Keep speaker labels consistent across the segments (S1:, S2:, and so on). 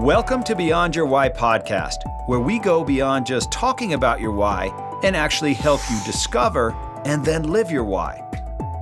S1: Welcome to Beyond Your Why podcast, where we go beyond just talking about your why and actually help you discover and then live your why.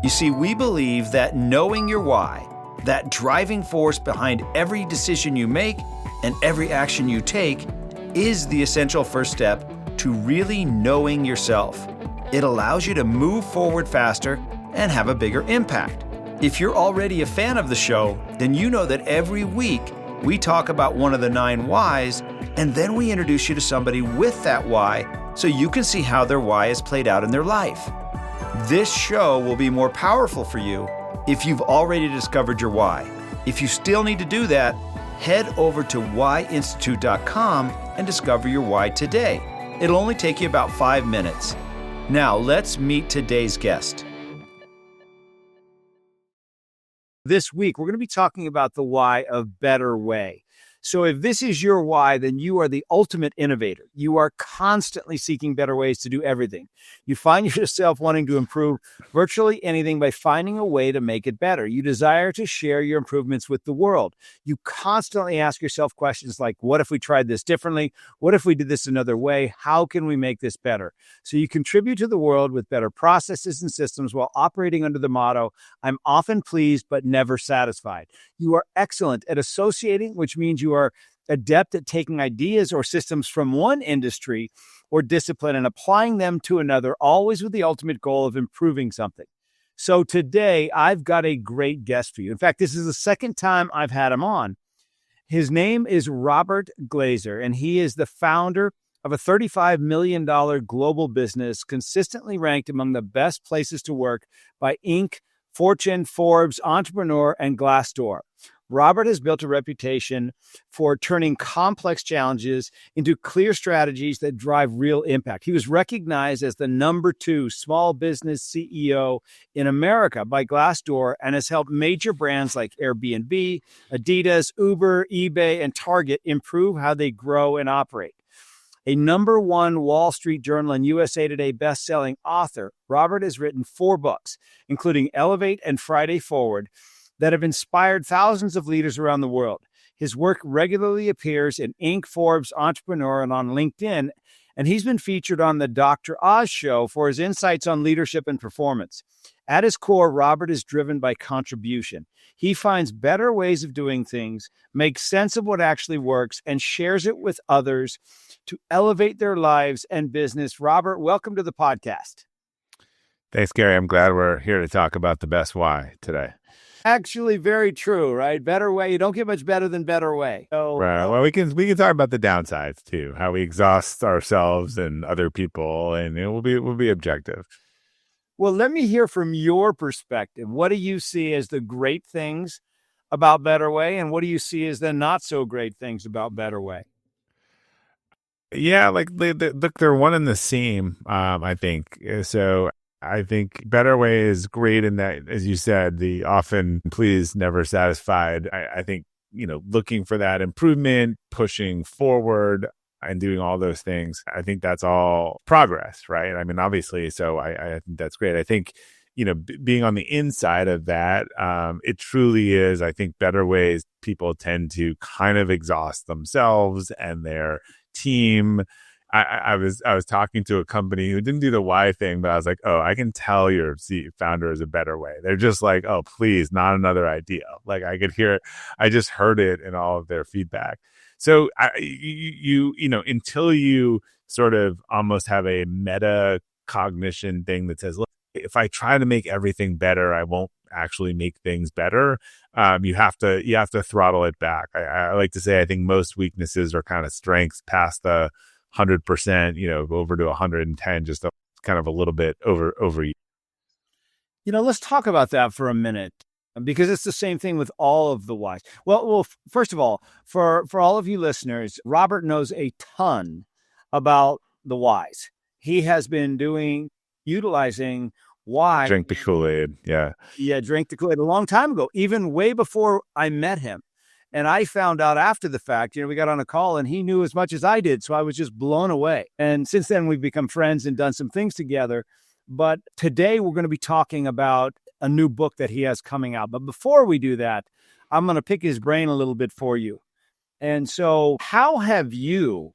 S1: You see, we believe that knowing your why, that driving force behind every decision you make and every action you take, is the essential first step to really knowing yourself. It allows you to move forward faster and have a bigger impact. If you're already a fan of the show, then you know that every week we talk about one of the 9 whys, and then we introduce you to somebody with that why so you can see how their why is played out in their life. This show will be more powerful for you if you've already discovered your why. If you still need to do that, head over to WHY.os and discover your why today. It'll only take you about 5 minutes. Now, let's meet today's guest. This week, we're going to be talking about the why of Better Way. So if this is your why, then you are the ultimate innovator. You are constantly seeking better ways to do everything. You find yourself wanting to improve virtually anything by finding a way to make it better. You desire to share your improvements with the world. You constantly ask yourself questions like, what if we tried this differently? What if we did this another way? How can we make this better? So you contribute to the world with better processes and systems while operating under the motto, I'm often pleased but never satisfied. You are excellent at associating, which means you are adept at taking ideas or systems from one industry or discipline and applying them to another, always with the ultimate goal of improving something. So today, I've got a great guest for you. In fact, this is the second time I've had him on. His name is Robert Glazer, and he is the founder of a $35 million global business consistently ranked among the best places to work by Inc., Fortune, Forbes, Entrepreneur, and Glassdoor. Robert has built a reputation for turning complex challenges into clear strategies that drive real impact. He was recognized as the number 2 small business CEO in America by Glassdoor and has helped major brands like Airbnb, Adidas, Uber, eBay, and Target improve how they grow and operate. A number 1 Wall Street Journal and USA Today bestselling author, Robert has written 4 books, including Elevate and Friday Forward, that have inspired thousands of leaders around the world. His work regularly appears in Inc., Forbes, Entrepreneur, and on LinkedIn, and he's been featured on the WHY.os show for his insights on leadership and performance. At his core, Robert is driven by contribution. He finds better ways of doing things, makes sense of what actually works, and shares it with others to elevate their lives and business. Robert, welcome to the podcast.
S2: Thanks, Gary. I'm glad we're here to talk about the best why today.
S1: Actually, very true, right? Better way. You don't get much better than Better Way. So,
S2: right. Well, we can talk about the downsides too, how we exhaust ourselves and other people, and we'll be objective.
S1: Well, let me hear from your perspective. What do you see as the great things about Better Way, and what do you see as the not so great things about Better Way?
S2: Yeah, like look, they're one and the same. I think so. I think Better Way is great in that, as you said, the often pleased, never satisfied. I think, looking for that improvement, pushing forward and doing all those things. I think that's all progress, right? I mean, obviously, so I think that's great. I think, being on the inside of that, it truly is, I think, Better Ways, people tend to kind of exhaust themselves and their team. I was talking to a company who didn't do the why thing, but I was like, oh, I can tell your founder is a better way. They're just like, oh, please, not another idea. Like I could hear it. I just heard it in all of their feedback. So until you sort of almost have a meta cognition thing that says, look, if I try to make everything better, I won't actually make things better. You have to throttle it back. I like to say, I think most weaknesses are kind of strengths past the 100%, over to 110, just kind of a little bit over.
S1: Let's talk about that for a minute, because it's the same thing with all of the whys. Well, first of all, for all of you listeners, Robert knows a ton about the whys. He has been utilizing why.
S2: Drink the Kool-Aid. Yeah.
S1: Yeah. Drink the Kool-Aid a long time ago, even way before I met him. And I found out after the fact, we got on a call and he knew as much as I did. So I was just blown away. And since then, we've become friends and done some things together. But today we're going to be talking about a new book that he has coming out. But before we do that, I'm going to pick his brain a little bit for you. And so how have you,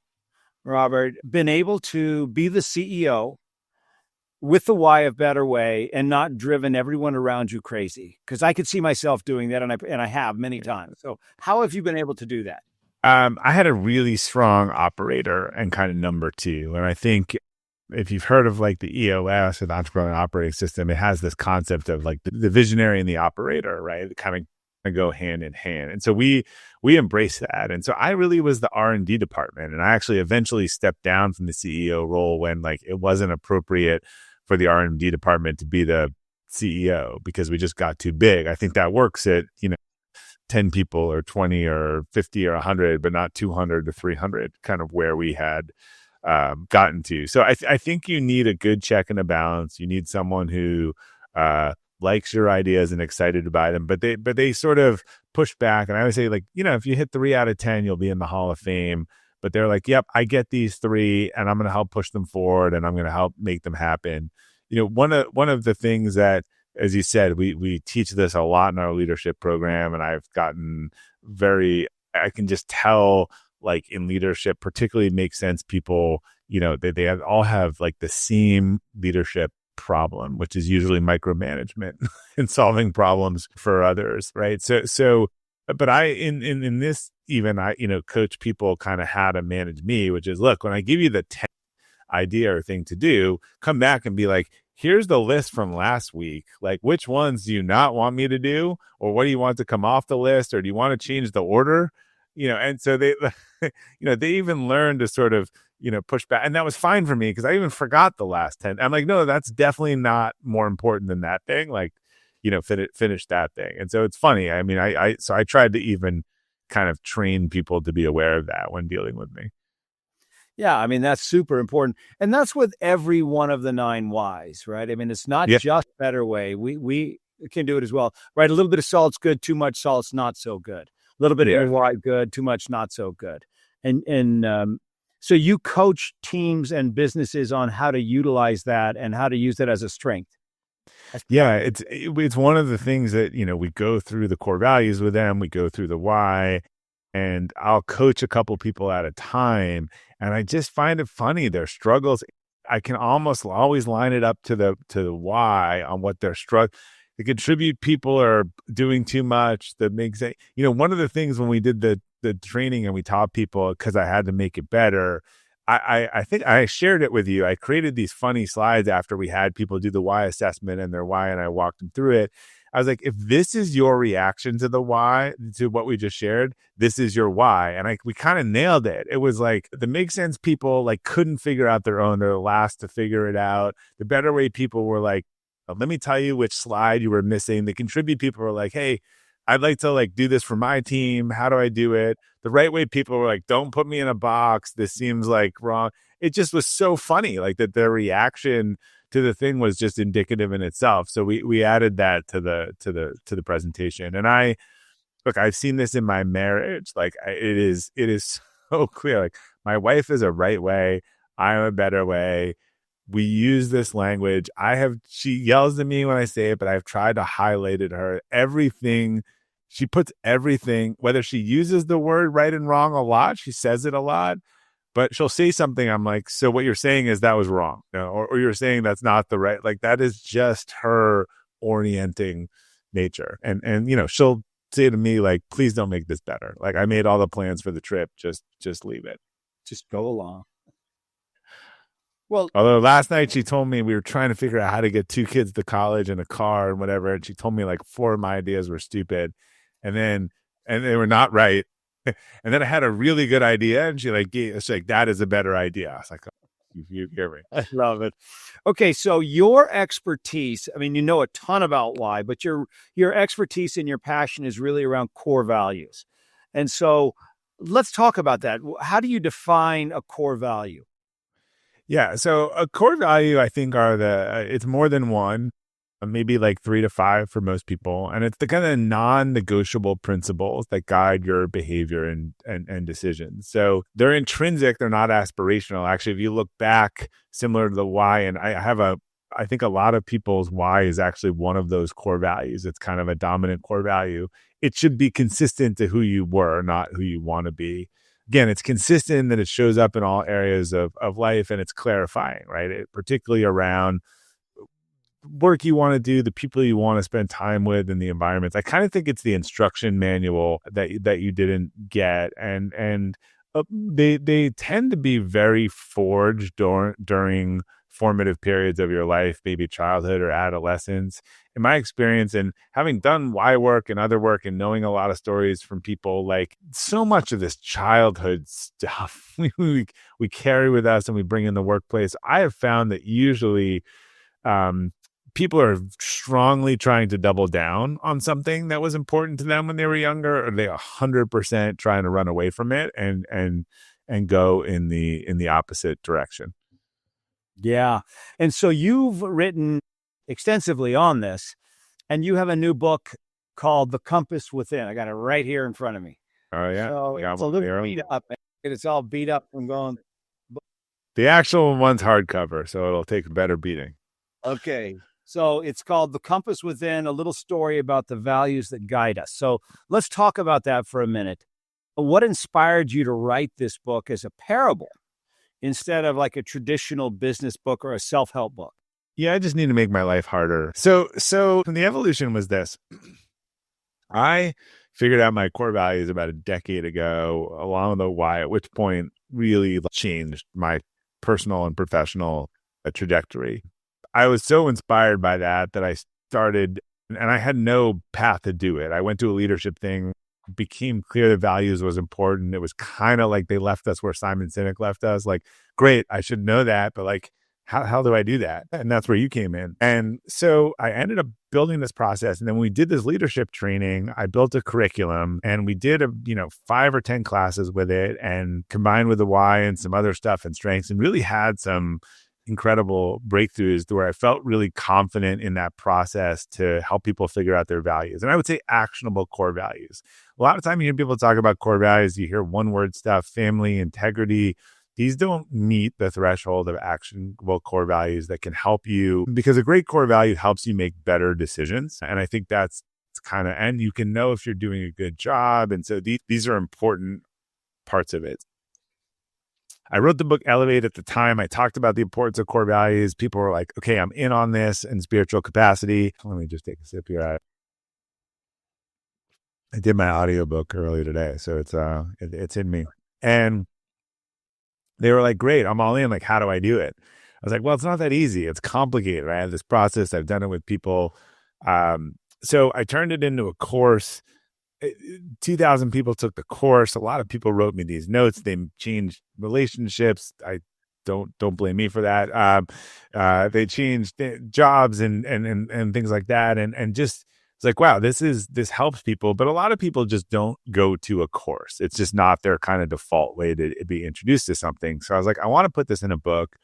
S1: Robert, been able to be the CEO with the why of Better Way and not driven everyone around you crazy? Because I could see myself doing that, and I have many times. So how have you been able to do that?
S2: I had a really strong operator and kind of number two. And I think if you've heard of like the EOS or the entrepreneurial operating system, it has this concept of like the visionary and the operator, right? It kind of go hand in hand. And so we embrace that. And so I really was the R&D department. And I actually eventually stepped down from the CEO role when like it wasn't appropriate for the R&D department to be the CEO because we just got too big. I think that works at, 10 people or 20 or 50 or 100, but not 200 to 300, kind of where we had gotten to. So I think you need a good check and a balance. You need someone who likes your ideas and excited about them, but they sort of push back. And I would say like, if you hit 3 out of 10, you'll be in the Hall of Fame. But they're like, yep, I get these 3 and I'm going to help push them forward and I'm going to help make them happen. One of the things that, as you said, we teach this a lot in our leadership program. And I've gotten I can just tell like in leadership, particularly makes sense people, they all have like the same leadership problem, which is usually micromanagement and solving problems for others. Right. So, but in this, even I, coach people kind of how to manage me, which is, look, when I give you the 10 idea or thing to do, come back and be like, here's the list from last week. Like, which ones do you not want me to do? Or what do you want to come off the list? Or do you want to change the order? And so they, they even learned to sort of, push back. And that was fine for me because I even forgot the last 10. I'm like, no, that's definitely not more important than that thing. Like, finish that thing. And so it's funny. I mean, so I tried to even kind of train people to be aware of that when dealing with me.
S1: Yeah, I mean, that's super important. And that's with every one of the 9 whys, right? I mean, it's not just Better Way. We can do it as well, right? A little bit of salt's good, too much salt's not so good. A little bit more why good, too much not so good. And so you coach teams and businesses on how to utilize that and how to use that as a strength.
S2: Yeah, it's one of the things that, we go through the core values with them, we go through the why, and I'll coach a couple people at a time. And I just find it funny, their struggles. I can almost always line it up to the why on what their struggle. The contribute people are doing too much. That makes it, one of the things when we did the training and we taught people, because I had to make it better, I think I shared it with you. I created these funny slides after we had people do the why assessment and their why, and I walked them through it. I was like, if this is your reaction to the why, to what we just shared, this is your why. And we kind of nailed it. It was like the make sense people like couldn't figure out their own. They're the last to figure it out. The Better Way people were like, let me tell you which slide you were missing. The contribute people were like, hey, I'd like to like do this for my team. How do I do it? The Right Way people were like, don't put me in a box. This seems like wrong. It just was so funny, like that their reaction to the thing was just indicative in itself. So we added that to the presentation. And I've seen this in my marriage. Like it is so clear. Like my wife is a Right Way. I'm a Better Way. We use this language. She yells at me when I say it, but I've tried to highlight it her. Everything, she puts everything, whether she uses the word right and wrong a lot, she says it a lot, but she'll say something. I'm like, so what you're saying is that was wrong, or you're saying that's not the right, like that is just her orienting nature. And she'll say to me like, please don't make this better. Like I made all the plans for the trip. Just leave it.
S1: Just go along. Well,
S2: although last night she told me we were trying to figure out how to get 2 kids to college in a car and whatever. And she told me like 4 of my ideas were stupid and they were not right. And then I had a really good idea and she's like, that is a better idea. I was like, oh, you hear me.
S1: I love it. Okay. So your expertise, I mean, you know a ton about why, but your expertise and your passion is really around core values. And so let's talk about that. How do you define a core value?
S2: Yeah. So a core value, I think, it's more than one, maybe like 3 to 5 for most people. And it's the kind of non-negotiable principles that guide your behavior and decisions. So they're intrinsic. They're not aspirational. Actually, if you look back, similar to the why, and I have a I think a lot of people's why is actually one of those core values. It's kind of a dominant core value. It should be consistent to who you were, not who you want to be. Again, it's consistent that it shows up in all areas of life, and it's clarifying, right? Particularly around work you want to do, the people you want to spend time with, and the environments. I kind of think it's the instruction manual that you didn't get, and they tend to be very forged during formative periods of your life, maybe childhood or adolescence. In my experience, and having done Y work and other work, and knowing a lot of stories from people, like so much of this childhood stuff we carry with us and we bring in the workplace. I have found that usually people are strongly trying to double down on something that was important to them when they were younger, or they 100% trying to run away from it and go in the opposite direction.
S1: Yeah. And so you've written extensively on this, and you have a new book called The Compass Within. I got it right here in front of me.
S2: Oh yeah.
S1: So
S2: Yeah,
S1: it's a little beat up. It's all beat up from going.
S2: the actual one's hardcover, so it'll take a better beating.
S1: Okay. So it's called The Compass Within, a little story about the values that guide us. So let's talk about that for a minute. What inspired you to write this book as a parable instead of like a traditional business book or a self-help book?
S2: Yeah, I just need to make my life harder. So the evolution was this. I figured out my core values about a decade ago, along with the why, at which point really changed my personal and professional trajectory. I was so inspired by that I started, and I had no path to do it. I went to a leadership thing, became clear that values was important. It was kind of like they left us where Simon Sinek left us. Like, great, I should know that, but like, how do I do that? And that's where you came in. And so I ended up building this process. And then when we did this leadership training, I built a curriculum, and we did 5 or 10 classes with it, and combined with the why and some other stuff and strengths, and really had some incredible breakthroughs where I felt really confident in that process to help people figure out their values. And I would say actionable core values. A lot of time you hear people talk about core values, you hear one word stuff, family, integrity. These don't meet the threshold of actionable core values that can help you, because a great core value helps you make better decisions. And I think that's kind of, and you can know if you're doing a good job. And so these are important parts of it. I wrote the book Elevate at the time. I talked about the importance of core values. People were like, okay, I'm in on this in spiritual capacity. Let me just take a sip here. I did my audiobook earlier today, so it's in me. And they were like, great, I'm all in. Like, how do I do it? I was like, well, it's not that easy. It's complicated. I have this process. I've done it with people. So I turned it into a course. 2,000 people took the course. A lot of people wrote me these notes. They changed relationships. I don't blame me for that. They changed jobs and things like that. And just, it's like, wow, this helps people. But a lot of people just don't go to a course. It's just not their kind of default way to be introduced to something. So I was like, I want to put this in a book,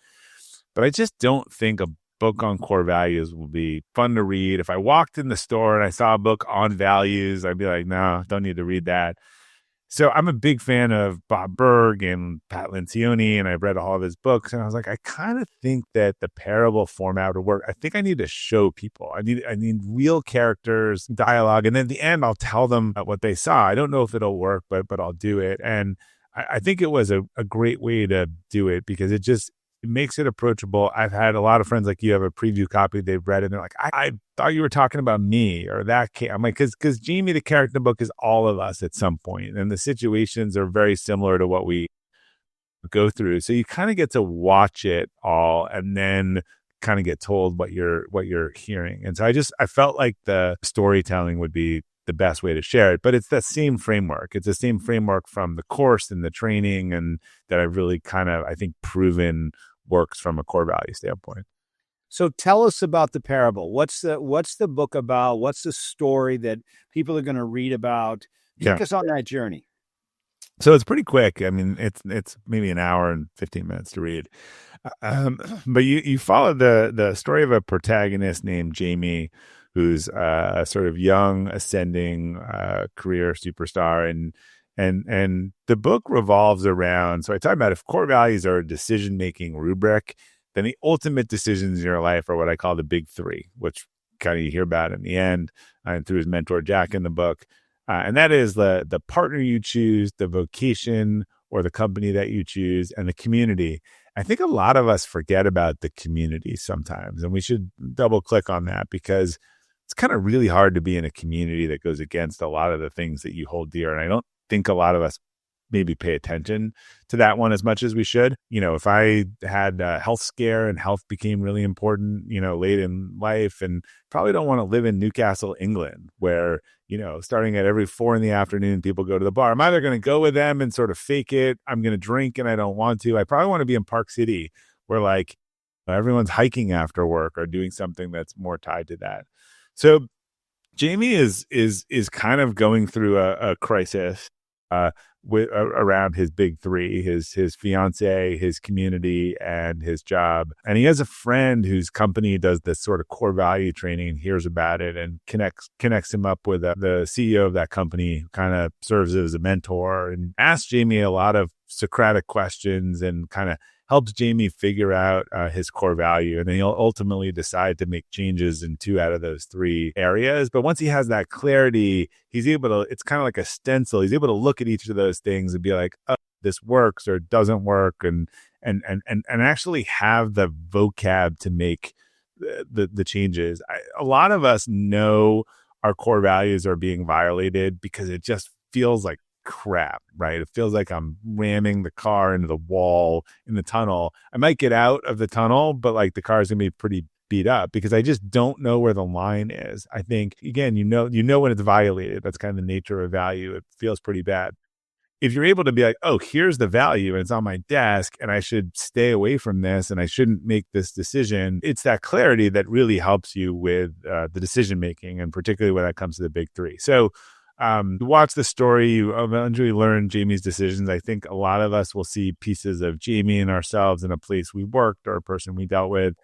S2: but I just don't think a book on core values will be fun to read. If I walked in the store and I saw a book on values, I'd be like, no, don't need to read that. So I'm a big fan of Bob Berg and Pat Lencioni, and I've read all of his books. And I was like, I kind of think that the parable format would work. I think I need to show people. I need real characters, dialogue, and then at the end, I'll tell them what they saw. I don't know if it'll work, but I'll do it. And I think it was a great way to do it, because it makes it approachable. I've had a lot of friends like you have a preview copy. They've read it and they're like, I thought you were talking about me or that. I'm like, because Jamie, the character in the book, is all of us at some point, and the situations are very similar to what we go through. So you kind of get to watch it all and then kind of get told what you're hearing. And so I felt like the storytelling would be the best way to share it, but it's that same framework. It's the same framework from the course and the training, and that I've really kind of, I think, proven works from a core value standpoint.
S1: So tell us about the parable. What's the book about? What's the story that people are going to read about? Take us on that journey.
S2: So it's pretty quick. I mean, it's maybe an hour and 15 minutes to read. But you follow the story of a protagonist named Jamie, who's a sort of young, ascending career superstar, and the book revolves around. So I talk about if core values are a decision-making rubric, then the ultimate decisions in your life are what I call the big three, which kind of you hear about in the end and through his mentor, Jack, in the book. And that is the partner you choose, the vocation or the company that you choose, and the community. I think a lot of us forget about the community sometimes, and we should double click on that because it's kind of really hard to be in a community that goes against a lot of the things that you hold dear. And I don't think a lot of us maybe pay attention to that one as much as we should. If I had a health scare and health became really important, late in life, and probably don't want to live in Newcastle, England, where, starting at every 4 p.m, people go to the bar. I'm either going to go with them and sort of fake it. I'm going to drink and I don't want to. I probably want to be in Park City where like everyone's hiking after work or doing something that's more tied to that. So Jamie is kind of going through a crisis around his big three, his fiance, his community, and his job. And he has a friend whose company does this sort of core value training and hears about it and connects him up with the CEO of that company, who kind of serves as a mentor and asks Jamie a lot of Socratic questions and kind of helps Jamie figure out his core value. And then he'll ultimately decide to make changes in 2 out of those 3 areas. But once he has that clarity, he's able to, it's kind of like a stencil. He's able to look at each of those things and be like, oh, this works or doesn't work. And actually have the vocab to make the changes. A lot of us know our core values are being violated because it just feels like crap, right? It feels like I'm ramming the car into the wall in the tunnel. I might get out of the tunnel, but like the car's gonna be pretty beat up because I just don't know where the line is. I think again, you know when it's violated. That's kind of the nature of value. It feels pretty bad. If you're able to be like, oh, here's the value and it's on my desk and I should stay away from this and I shouldn't make this decision, it's that clarity that really helps you with the decision making, and particularly when it comes to the big three. So watch the story, you eventually learn Jamie's decisions. I think a lot of us will see pieces of Jamie and ourselves in a place we worked or a person we dealt with.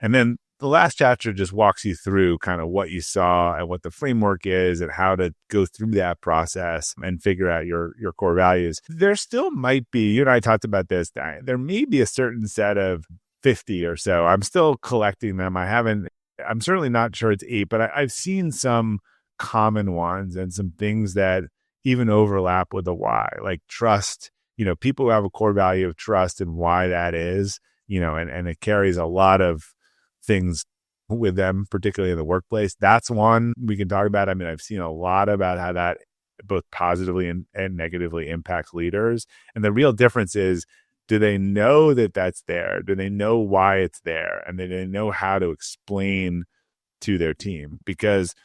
S2: And then the last chapter just walks you through kind of what you saw and what the framework is and how to go through that process and figure out your core values. There still might be, you and I talked about this, there may be a certain set of 50 or so. I'm still collecting them. I'm certainly not sure it's 8, but I've seen some common ones and some things that even overlap with the why, like trust. People who have a core value of trust and why that is, and it carries a lot of things with them, particularly in the workplace. That's one we can talk about. I mean, I've seen a lot about how that both positively and negatively impacts leaders. And the real difference is, do they know that that's there? Do they know why it's there? And do they know how to explain to their team? Because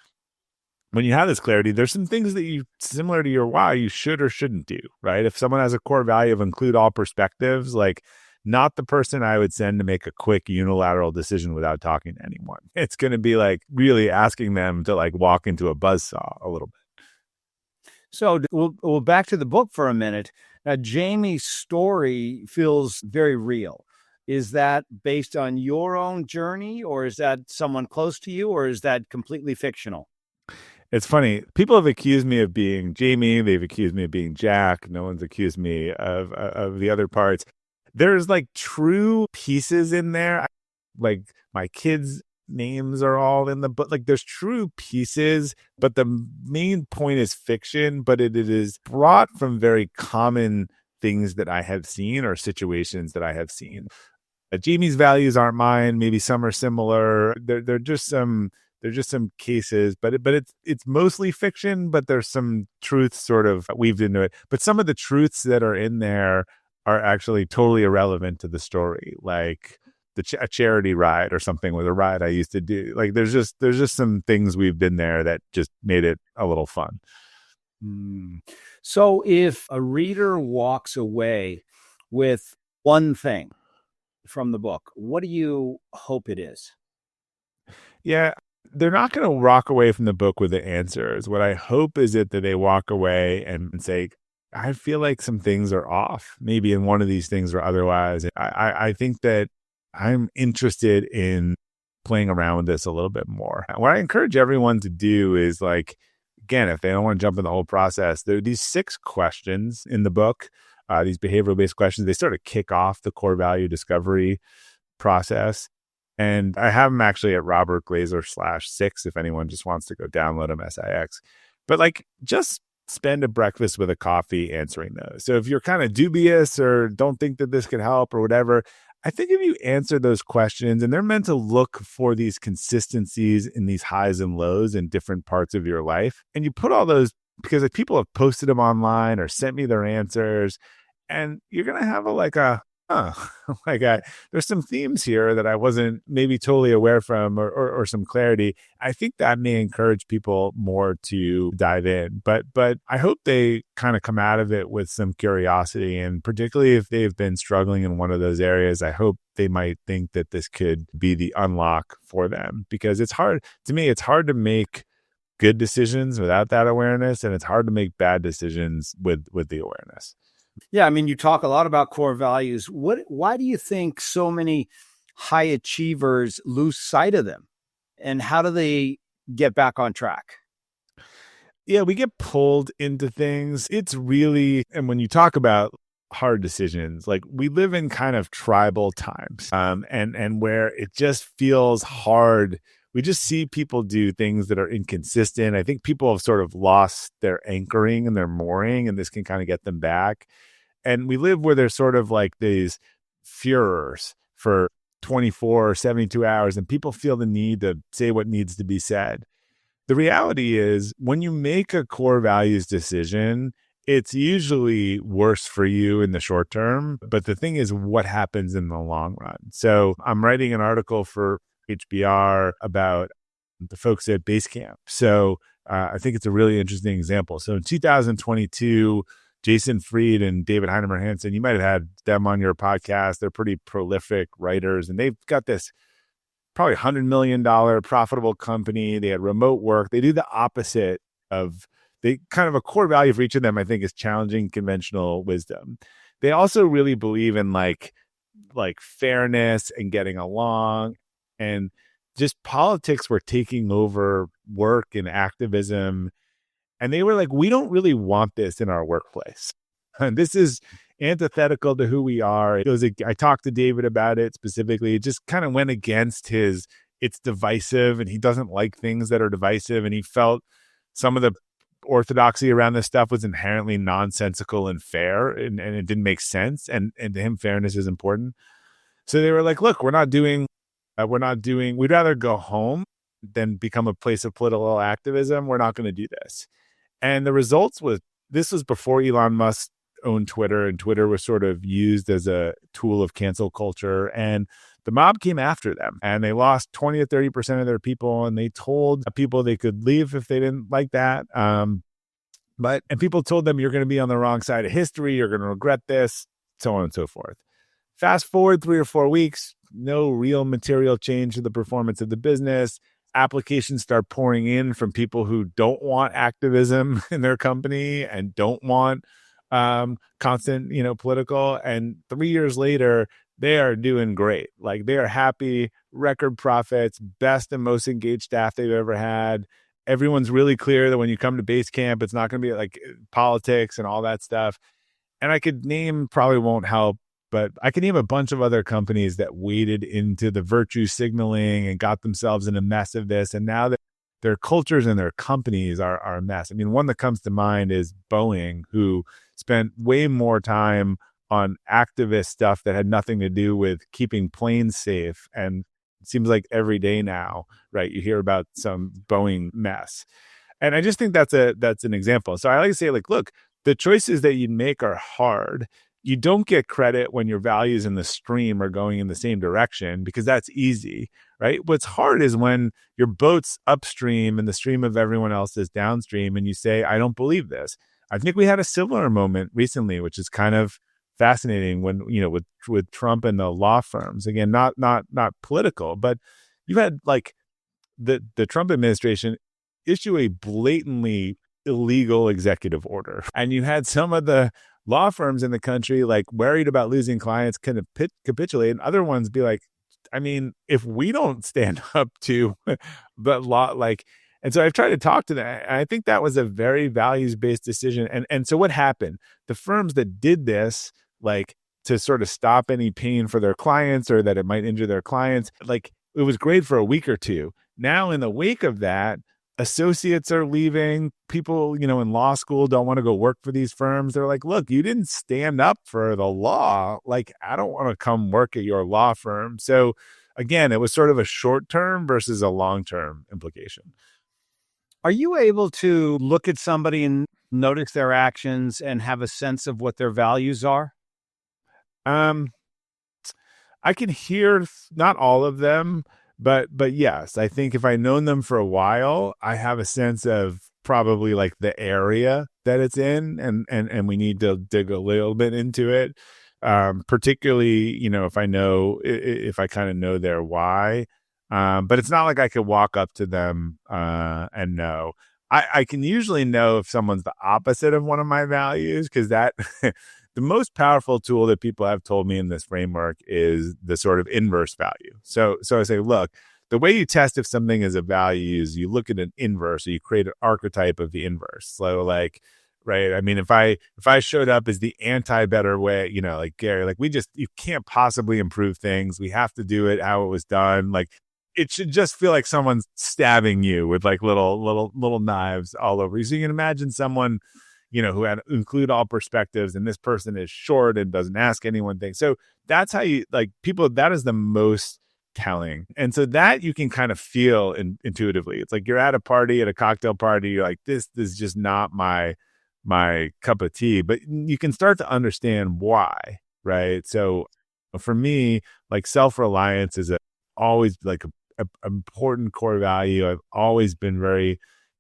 S2: when you have this clarity, there's some things that you, similar to your why, you should or shouldn't do, right? If someone has a core value of include all perspectives, like not the person I would send to make a quick unilateral decision without talking to anyone. It's going to be like really asking them to like walk into a buzzsaw a little bit.
S1: So we'll back to the book for a minute. Jamie's story feels very real. Is that based on your own journey, or is that someone close to you, or is that completely fictional?
S2: It's funny. People have accused me of being Jamie. They've accused me of being Jack. No one's accused me of the other parts. There's like true pieces in there. Like my kids' names are all in the book. Like there's true pieces, but the main point is fiction, but it is brought from very common things that I have seen or situations that I have seen. Jamie's values aren't mine. Maybe some are similar. They're just some cases, but it's mostly fiction, but there's some truths sort of weaved into it. But some of the truths that are in there are actually totally irrelevant to the story, like a charity ride or something with a ride I used to do. Like there's just some things we've been there that just made it a little fun.
S1: So if a reader walks away with one thing from the book, what do you hope it is?
S2: Yeah, they're not going to walk away from the book with the answers. What I hope is that they walk away and say, I feel like some things are off, maybe in one of these things or otherwise. I think that I'm interested in playing around with this a little bit more. What I encourage everyone to do is, like, again, if they don't want to jump in the whole process, there are these 6 questions in the book, these behavioral-based questions. They sort of kick off the core value discovery process. And I have them actually at Robert Glazer /6 if anyone just wants to go download them, SIX. But like, just spend a breakfast with a coffee answering those. So if you're kind of dubious or don't think that this could help or whatever, I think if you answer those questions, and they're meant to look for these consistencies in these highs and lows in different parts of your life, and you put all those, because if people have posted them online or sent me their answers, and you're going to have huh, there's some themes here that I wasn't maybe totally aware from, or some clarity. I think that may encourage people more to dive in. But I hope they kind of come out of it with some curiosity. And particularly if they've been struggling in one of those areas, I hope they might think that this could be the unlock for them. Because it's hard to make good decisions without that awareness. And it's hard to make bad decisions with the awareness.
S1: Yeah, I mean, you talk a lot about core values. Why do you think so many high achievers lose sight of them? And how do they get back on track?
S2: Yeah, we get pulled into things. It's really, and when you talk about hard decisions, like, we live in kind of tribal times, and where it just feels hard. We just see people do things that are inconsistent. I think people have sort of lost their anchoring and their mooring, and this can kind of get them back. And we live where there's sort of like these furors for 24 or 72 hours, and people feel the need to say what needs to be said. The reality is, when you make a core values decision, it's usually worse for you in the short term. But the thing is, what happens in the long run? So I'm writing an article for HBR about the folks at Basecamp. So I think it's a really interesting example. So in 2022, Jason Fried and David Heinemeier Hansson, you might have had them on your podcast. They're pretty prolific writers, and they've got this probably $100 million profitable company. They had remote work. They do the opposite of, they kind of, a core value for each of them, I think, is challenging conventional wisdom. They also really believe in like fairness and getting along, and just politics were taking over work and activism. And they were like, we don't really want this in our workplace. And this is antithetical to who we are. I talked to David about it specifically. It just kind of went against it's divisive, and he doesn't like things that are divisive. And he felt some of the orthodoxy around this stuff was inherently nonsensical and fair, and it didn't make sense. And to him, fairness is important. So they were like, look, we'd rather go home than become a place of political activism. We're not going to do this. And the results this was before Elon Musk owned Twitter, and Twitter was sort of used as a tool of cancel culture. And the mob came after them, and they lost 20 to 30% of their people. And they told people they could leave if they didn't like that. And people told them, you're going to be on the wrong side of history. You're going to regret this, so on and so forth. Fast forward 3 or 4 weeks, no real material change to the performance of the business. Applications start pouring in from people who don't want activism in their company and don't want constant, political. And 3 years later, they are doing great. Like, they are happy, record profits, best and most engaged staff they've ever had. Everyone's really clear that when you come to Basecamp, it's not going to be like politics and all that stuff. And I could name, probably won't help, but I can name a bunch of other companies that waded into the virtue signaling and got themselves in a mess of this. And now that their cultures and their companies are a mess. I mean, one that comes to mind is Boeing, who spent way more time on activist stuff that had nothing to do with keeping planes safe. And it seems like every day now, right, you hear about some Boeing mess. And I just think that's an example. So I like to say, like, look, the choices that you make are hard. You don't get credit when your values in the stream are going in the same direction, because that's easy, right? What's hard is when your boat's upstream and the stream of everyone else is downstream, and you say, I don't believe this. I think we had a similar moment recently, which is kind of fascinating, when, with Trump and the law firms. Again, not political, but you had like the Trump administration issue a blatantly illegal executive order, and you had some of the law firms in the country, like, worried about losing clients, kind of capitulate, and other ones be like, I mean, if we don't stand up to the law, like, and so I've tried to talk to them. I think that was a very values-based decision. And so what happened? The firms that did this, like, to sort of stop any pain for their clients or that it might injure their clients. Like it was great for a week or two. Now in the wake of that, associates are leaving. People, in law school don't want to go work for these firms. They're like, look, you didn't stand up for the law. Like, I don't want to come work at your law firm. So again, it was sort of a short term versus a long term implication.
S1: Are you able to look at somebody and notice their actions and have a sense of what their values are?
S2: Um, I can hear not all of them, but yes, I think if I've known them for a while, I have a sense of probably like the area that it's in, and we need to dig a little bit into it. Particularly, if I know if I kind of know their why. But it's not like I could walk up to them and know. I can usually know if someone's the opposite of one of my values, because that the most powerful tool that people have told me in this framework is the sort of inverse value. So I say, look, the way you test if something is a value is you look at an inverse, or you create an archetype of the inverse. So like, right. I mean, if I showed up as the anti-better way, like Gary, like you can't possibly improve things. We have to do it how it was done. Like it should just feel like someone's stabbing you with like little knives all over you. So you can imagine someone, who had include all perspectives, and this person is short and doesn't ask anyone things. So that's how you like people. That is the most telling. And so that you can kind of feel intuitively. It's like you're at a party, at a cocktail party. You're like, this is just not my cup of tea, but you can start to understand why. Right. So for me, like self-reliance is always like a important core value. I've always been very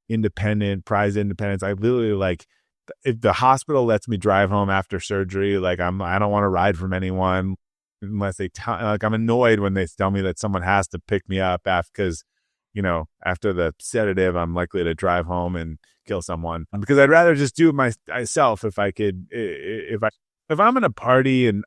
S2: independent, prize independence. I literally like, if the hospital lets me drive home after surgery, like I don't want to ride from anyone unless they tell, like I'm annoyed when they tell me that someone has to pick me up because, after the sedative, I'm likely to drive home and kill someone, because I'd rather just do it myself if I could, if I'm in a party and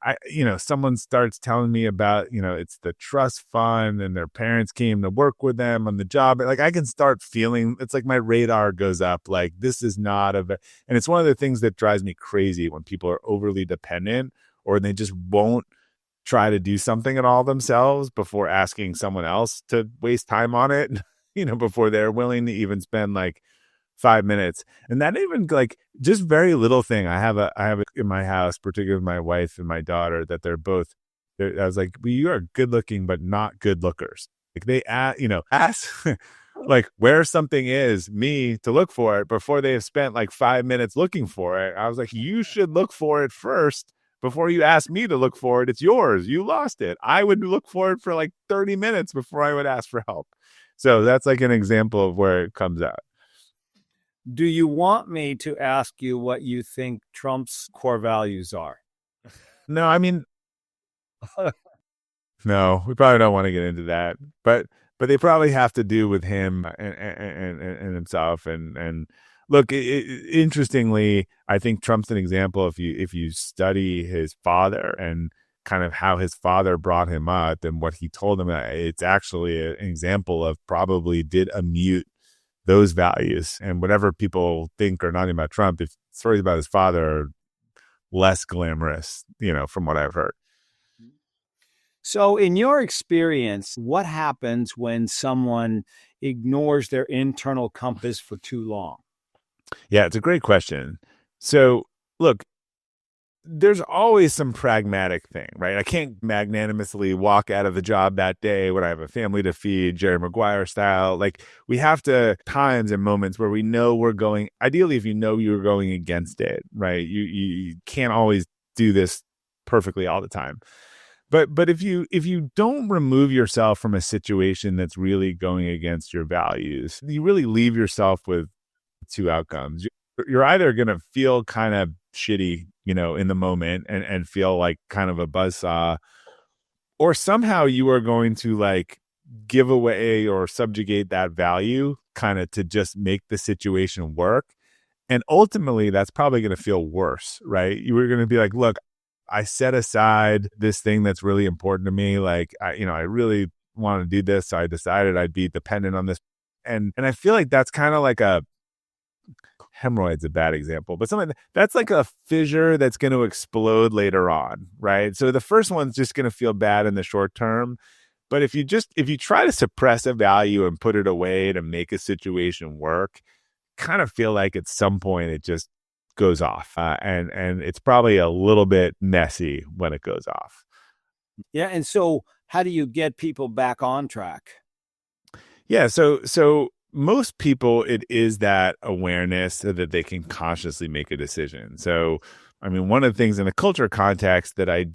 S2: someone starts telling me about, it's the trust fund and their parents came to work with them on the job, like I can start feeling, it's like my radar goes up, like this is not and it's one of the things that drives me crazy when people are overly dependent, or they just won't try to do something at all themselves before asking someone else to waste time on it, before they're willing to even spend like 5 minutes. And that even like just very little thing. I have in my house, particularly with my wife and my daughter, that I was like, well, you are good looking, but not good lookers. Like they ask like where something is, me to look for it before they have spent like 5 minutes looking for it. I was like, you should look for it first before you ask me to look for it. It's yours. You lost it. I would look for it for like 30 minutes before I would ask for help. So that's like an example of where it comes out.
S1: Do you want me to ask you what you think Trump's core values are?
S2: No, I mean, no, we probably don't want to get into that, but they probably have to do with him and himself. And look, interestingly, I think Trump's an example. If you study his father and kind of how his father brought him up and what he told him, it's actually an example of probably did mute those values. And whatever people think or not about Trump, if stories about his father are less glamorous, from what I've heard.
S1: So in your experience, what happens when someone ignores their internal compass for too long?
S2: Yeah, it's a great question. So look, there's always some pragmatic thing, right? I can't magnanimously walk out of the job that day when I have a family to feed, Jerry Maguire style. Like we have to times and moments where we know we're going, ideally, if you know you're going against it, right? You can't always do this perfectly all the time. But if you don't remove yourself from a situation that's really going against your values, you really leave yourself with two outcomes. You're either going to feel kind of shitty, in the moment and feel like kind of a buzzsaw, or somehow you are going to like give away or subjugate that value kind of to just make the situation work. And ultimately that's probably going to feel worse, right? You were going to be like, look, I set aside this thing that's really important to me. Like I really want to do this. So I decided I'd be dependent on this. And I feel like that's kind of like hemorrhoid's a bad example, but something that's like a fissure that's going to explode later on, right? So the first one's just going to feel bad in the short term. But if you try to suppress a value and put it away to make a situation work, kind of feel like at some point it just goes off, and it's probably a little bit messy when it goes off.
S1: Yeah. And so how do you get people back on track?
S2: Yeah, so most people, it is that awareness so that they can consciously make a decision. So, I mean, one of the things in a culture context that I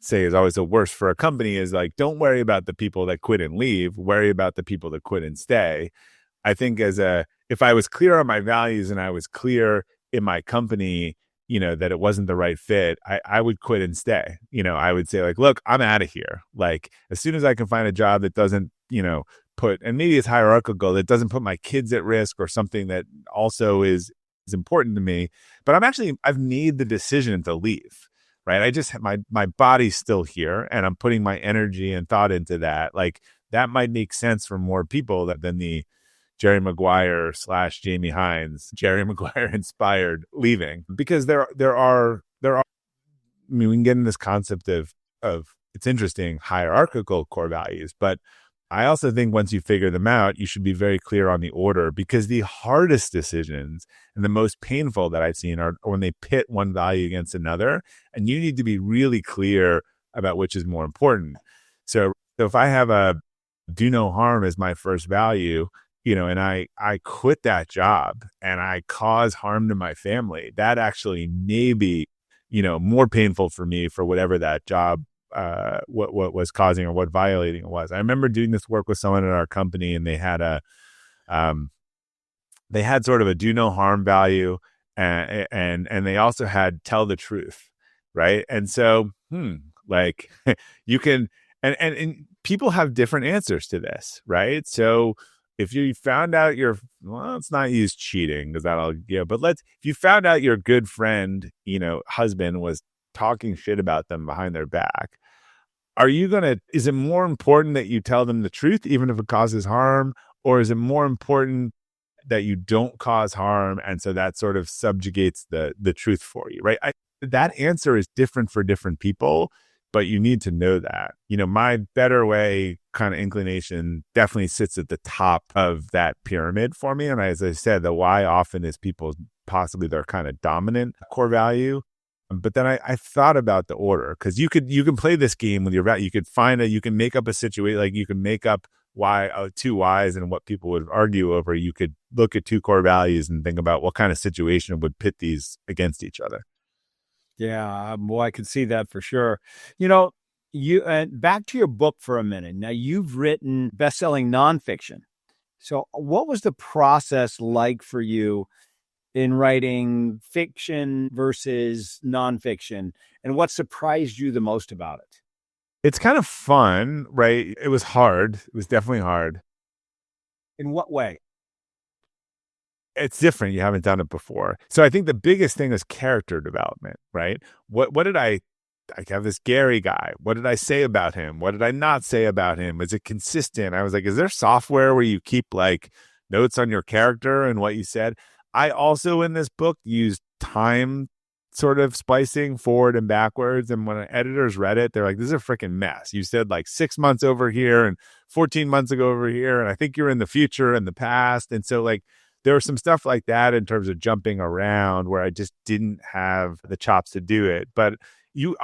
S2: say is always the worst for a company is like, don't worry about the people that quit and leave, worry about the people that quit and stay. I think if I was clear on my values and I was clear in my company, that it wasn't the right fit, I would quit and stay. I would say like, look, I'm out of here. Like as soon as I can find a job that doesn't, and maybe it's hierarchical, that doesn't put my kids at risk or something that also is important to me, but I've made the decision to leave. Right. I just my body's still here and I'm putting my energy and thought into that. Like that might make sense for more people than the Jerry Maguire / Jamie Hines, Jerry Maguire inspired leaving, because there are, I mean, we can get in this concept of it's interesting, hierarchical core values, but I also think once you figure them out, you should be very clear on the order, because the hardest decisions and the most painful that I've seen are when they pit one value against another, and you need to be really clear about which is more important. So if I have a do no harm as my first value, and I quit that job and I cause harm to my family, that actually may be, more painful for me for whatever that job, what was causing or what violating it was. I remember doing this work with someone at our company, and they had sort of a do no harm value, and they also had tell the truth, right? And so, like you can, and people have different answers to this, right? So if you found out let's not use cheating because but if you found out your good friend, husband was talking shit about them behind their back, is it more important that you tell them the truth, even if it causes harm? Or is it more important that you don't cause harm? And so that sort of subjugates the truth for you, right? That answer is different for different people, but you need to know that. My better way kind of inclination definitely sits at the top of that pyramid for me. And as I said, the why often is people's possibly their kind of dominant core value. But then I thought about the order, because you can play this game with your value. You can make up a situation, like you can make up two whys and what people would argue over. You could look at two core values and think about what kind of situation would pit these against each other.
S1: Yeah, boy, I can see that for sure. Back to your book for a minute. Now, you've written best-selling nonfiction. So what was the process like for you in writing fiction versus nonfiction? And what surprised you the most about it?
S2: It's kind of fun, right? It was hard. It was definitely hard.
S1: In what way?
S2: It's different. You haven't done it before. So I think the biggest thing is character development, right? What did I have this Gary guy. What did I say about him? What did I not say about him? Is it consistent? I was like, is there software where you keep like notes on your character and what you said? I also in this book used time sort of splicing forward and backwards. And when editors read it, they're like, this is a freaking mess. You said like 6 months over here and 14 months ago over here. And I think you're in the future and the past. And so like, there was some stuff like that in terms of jumping around where I just didn't have the chops to do it. But you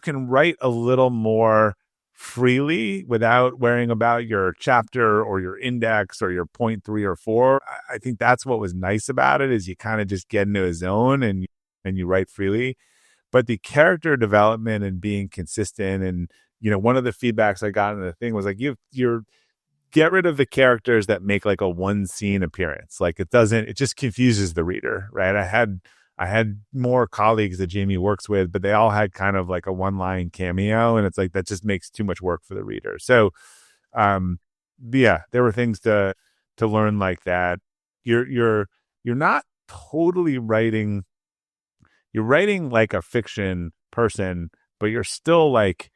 S2: can write a little more freely without worrying about your chapter or your index or your point 3 or 4. I think that's what was nice about it, is you kind of just get into a zone and you write freely. But the character development and being consistent, and one of the feedbacks I got in the thing was like, you're get rid of the characters that make like a one scene appearance. Like it just confuses the reader, right? I had more colleagues that Jamie works with, but they all had kind of like a one line cameo, and it's like that just makes too much work for the reader. So yeah, there were things to learn like that. You're not totally writing, you're writing like a fiction person, but you're still like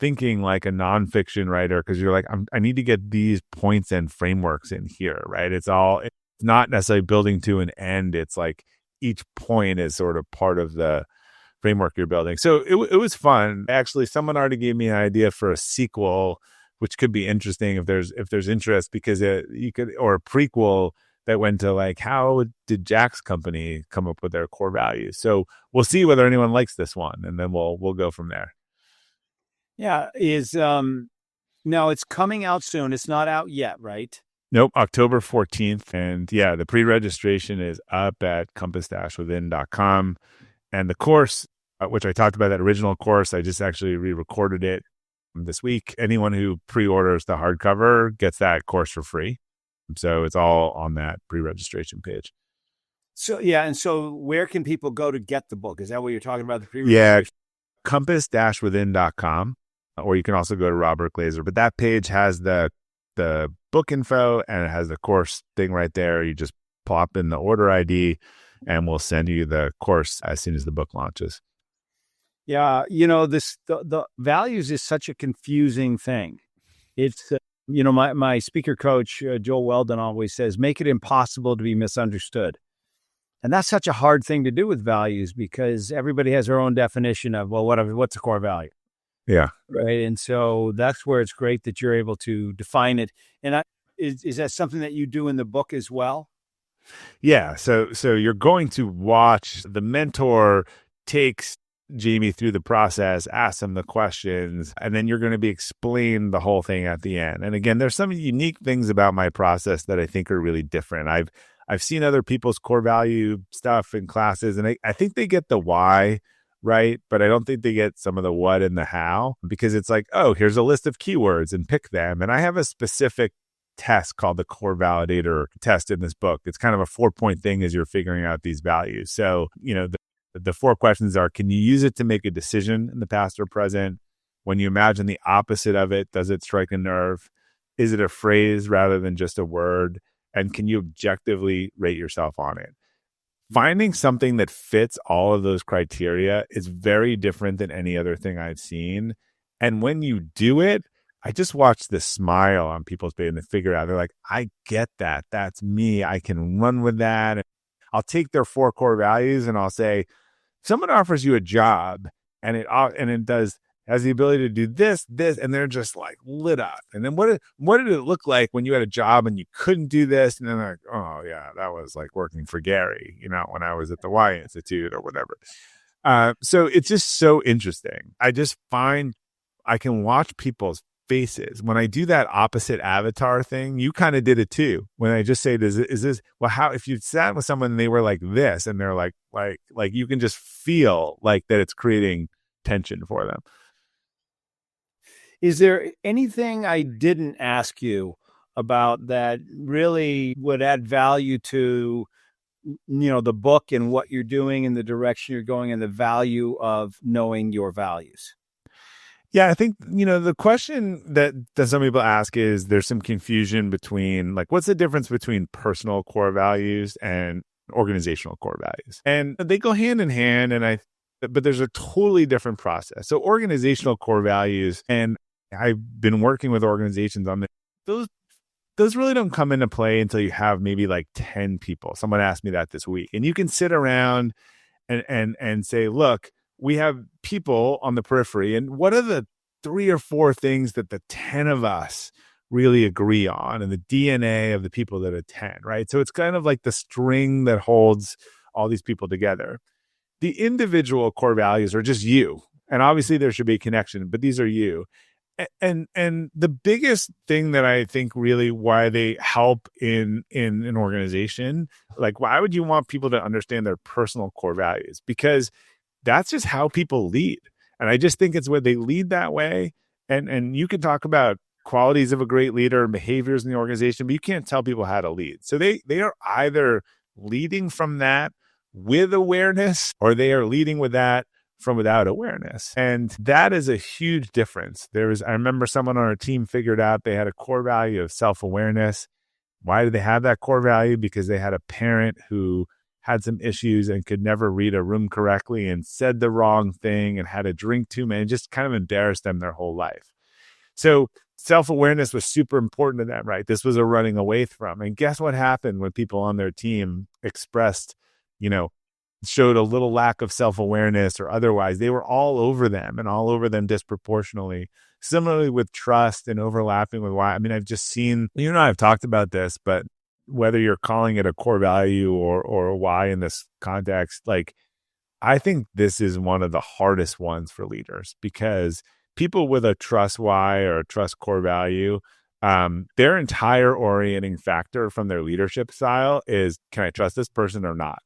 S2: thinking like a nonfiction writer, because you're like, I need to get these points and frameworks in here, right? not necessarily building to an end. It's like each point is sort of part of the framework you're building. So it was fun. Actually, someone already gave me an idea for a sequel, which could be interesting if there's interest, because you could, or a prequel that went to like, how did Jack's company come up with their core values? So we'll see whether anyone likes this one, and then we'll go from there.
S1: Yeah, now it's coming out soon. It's not out yet, right?
S2: Nope, October 14th. And yeah, the pre-registration is up at compass-within.com. And the course, which I talked about, that original course, I just actually re-recorded it this week. Anyone who pre-orders the hardcover gets that course for free. So it's all on that pre-registration page.
S1: So yeah, and so where can people go to get the book? Is that what you're talking about? The
S2: Yeah,
S1: pre-registration?
S2: compass-within.com, or you can also go to Robert Glazer. But that page has the book info, and it has the course thing right there. You just plop in the order ID, and we'll send you the course as soon as the book launches.
S1: Yeah, the values is such a confusing thing. It's my speaker coach Joel Weldon always says, make it impossible to be misunderstood. And that's such a hard thing to do with values, because everybody has their own definition of, well, what's a core value?
S2: Yeah.
S1: Right. And so that's where it's great that you're able to define it. And is that something that you do in the book as well?
S2: Yeah. So you're going to watch the mentor takes Jamie through the process, asks him the questions, and then you're going to be explained the whole thing at the end. And again, there's some unique things about my process that I think are really different. I've seen other people's core value stuff in classes, and I think they get the why right, but I don't think they get some of the what and the how, because it's like, oh, here's a list of keywords and pick them. And I have a specific test called the core validator test in this book. It's kind of a 4-point thing as you're figuring out these values. So, the 4 questions are: can you use it to make a decision in the past or present? When you imagine the opposite of it, does it strike a nerve? Is it a phrase rather than just a word? And can you objectively rate yourself on it? Finding something that fits all of those criteria is very different than any other thing I've seen. And when you do it, I just watch the smile on people's face, and they figure out, they're like, I get that. That's me. I can run with that. And I'll take their 4 core values and I'll say, someone offers you a job and it has the ability to do this, and they're just like lit up. And then what did it look like when you had a job and you couldn't do this? And then they're like, oh yeah, that was like working for Gary, when I was at the Y Institute or whatever. So it's just so interesting. I just find I can watch people's faces when I do that opposite avatar thing. You kind of did it too. When I just say, is this, well, how, if you sat with someone and they were like this, and they're like you can just feel like that it's creating tension for them.
S1: Is there anything I didn't ask you about that really would add value to, the book and what you're doing and the direction you're going and the value of knowing your values?
S2: Yeah, I think, the question that some people ask is, there's some confusion between, like, what's the difference between personal core values and organizational core values? And they go hand in hand, but there's a totally different process. So organizational core values, and I've been working with organizations on those really don't come into play until you have maybe like 10 people. Someone asked me that this week, and you can sit around and say, look, we have people on the periphery, and what are the 3 or 4 things that the 10 of us really agree on, and the DNA of the people that attend, right? So it's kind of like the string that holds all these people together. The individual core values are just you, and obviously there should be a connection, but these are you. And the biggest thing that I think really why they help in an organization, like, why would you want people to understand their personal core values? Because that's just how people lead. And I just think it's when they lead that way. And you can talk about qualities of a great leader and behaviors in the organization, but you can't tell people how to lead. So they are either leading from that with awareness, or they are leading with that from without awareness. And that is a huge difference. I remember someone on our team figured out they had a core value of self-awareness. Why did they have that core value? Because they had a parent who had some issues and could never read a room correctly and said the wrong thing and had a drink too many, and just kind of embarrassed them their whole life. So self-awareness was super important to them, right? This was a running away from. And guess what happened when people on their team expressed, showed a little lack of self-awareness or otherwise? They were all over them and all over them disproportionately. Similarly with trust and overlapping with why. I mean, I've just seen, I've talked about this, but whether you're calling it a core value or a why in this context, like, I think this is one of the hardest ones for leaders, because people with a trust why or a trust core value, their entire orienting factor from their leadership style is, can I trust this person or not?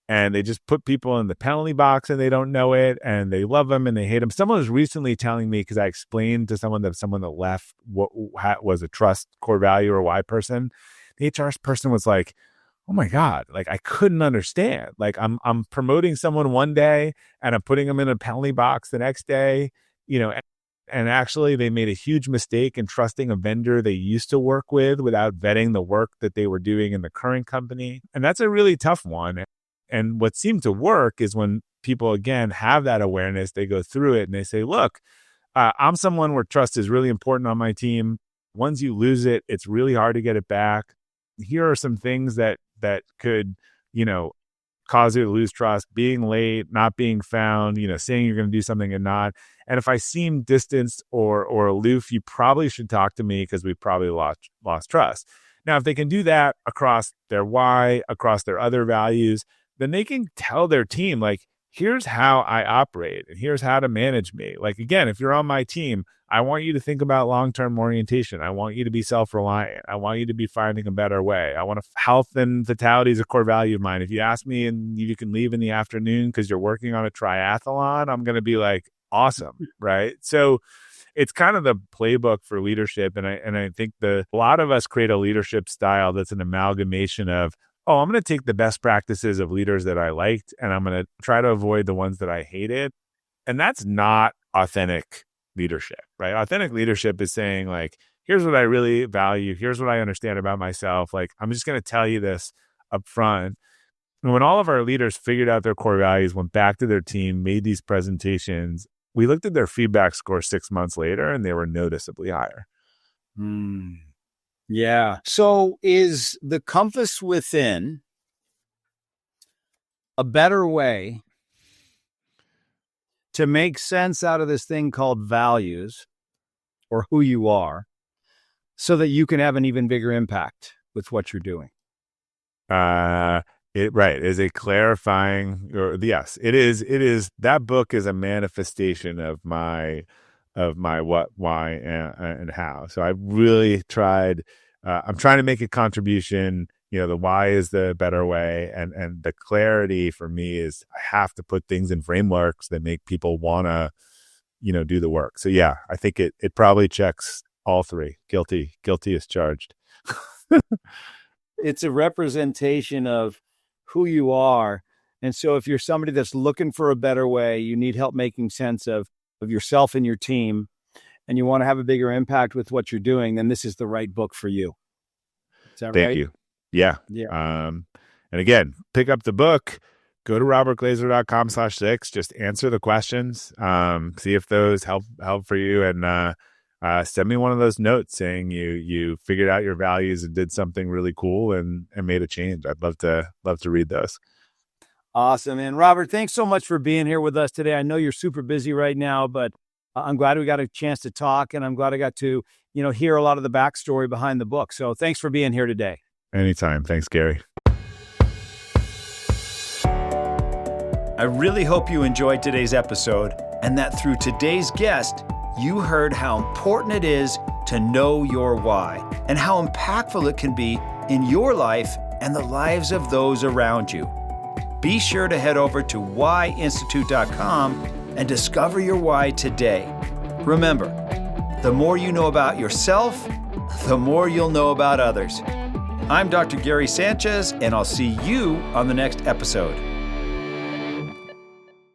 S2: And they just put people in the penalty box and they don't know it, and they love them and they hate them. Someone was recently telling me, because I explained to someone that left what was a trust core value or why person. The HR person was like, oh my God, like, I couldn't understand. Like, I'm promoting someone one day and I'm putting them in a penalty box the next day, and actually they made a huge mistake in trusting a vendor they used to work with without vetting the work that they were doing in the current company. And that's a really tough one. And what seemed to work is when people, again, have that awareness, they go through it and they say, look, I'm someone where trust is really important on my team. Once you lose it, it's really hard to get it back. Here are some things that could, cause you to lose trust: being late, not being found, saying you're going to do something and not. And if I seem distanced or aloof, you probably should talk to me, because we probably lost trust. Now, if they can do that across their why, across their other values, then they can tell their team, like, here's how I operate and here's how to manage me. Like, again, if you're on my team, I want you to think about long-term orientation. I want you to be self-reliant. I want you to be finding a better way. I want health and vitality is a core value of mine. If you ask me and you can leave in the afternoon because you're working on a triathlon, I'm going to be like, awesome, right? So it's kind of the playbook for leadership. And I think a lot of us create a leadership style that's an amalgamation of, oh, I'm going to take the best practices of leaders that I liked, and I'm going to try to avoid the ones that I hated. And that's not authentic leadership, right? Authentic leadership is saying, like, here's what I really value. Here's what I understand about myself. Like, I'm just going to tell you this up front. And when all of our leaders figured out their core values, went back to their team, made these presentations, we looked at their feedback score 6 months later, and they were noticeably higher.
S1: Yeah. So is the compass within a better way to make sense out of this thing called values, or who you are, so that you can have an even bigger impact with what you're doing?
S2: Is a clarifying, or yes, it is. That book is a manifestation of my what, why, and how. So I really tried. I'm trying to make a contribution. The why is the better way, and the clarity for me is I have to put things in frameworks that make people want to, do the work. So yeah, I think it probably checks all three. Guilty as charged.
S1: It's a representation of who you are. And so if you're somebody that's looking for a better way, you need help making sense of yourself and your team, and you want to have a bigger impact with what you're doing, then this is the right book for you. Is that right?
S2: Thank you. Yeah. And again, pick up the book, go to robertglazer.com/6, just answer the questions, see if those help for you. And, send me one of those notes saying you figured out your values and did something really cool and made a change. I'd love to read those.
S1: Awesome. And Robert, thanks so much for being here with us today. I know you're super busy right now, but I'm glad we got a chance to talk, and I'm glad I got to, hear a lot of the backstory behind the book. So thanks for being here today.
S2: Anytime. Thanks, Gary.
S1: I really hope you enjoyed today's episode, and that through today's guest, you heard how important it is to know your why and how impactful it can be in your life and the lives of those around you. Be sure to head over to WHY.institute.com and discover your why today. Remember, the more you know about yourself, the more you'll know about others. I'm Dr. Gary Sanchez, and I'll see you on the next episode.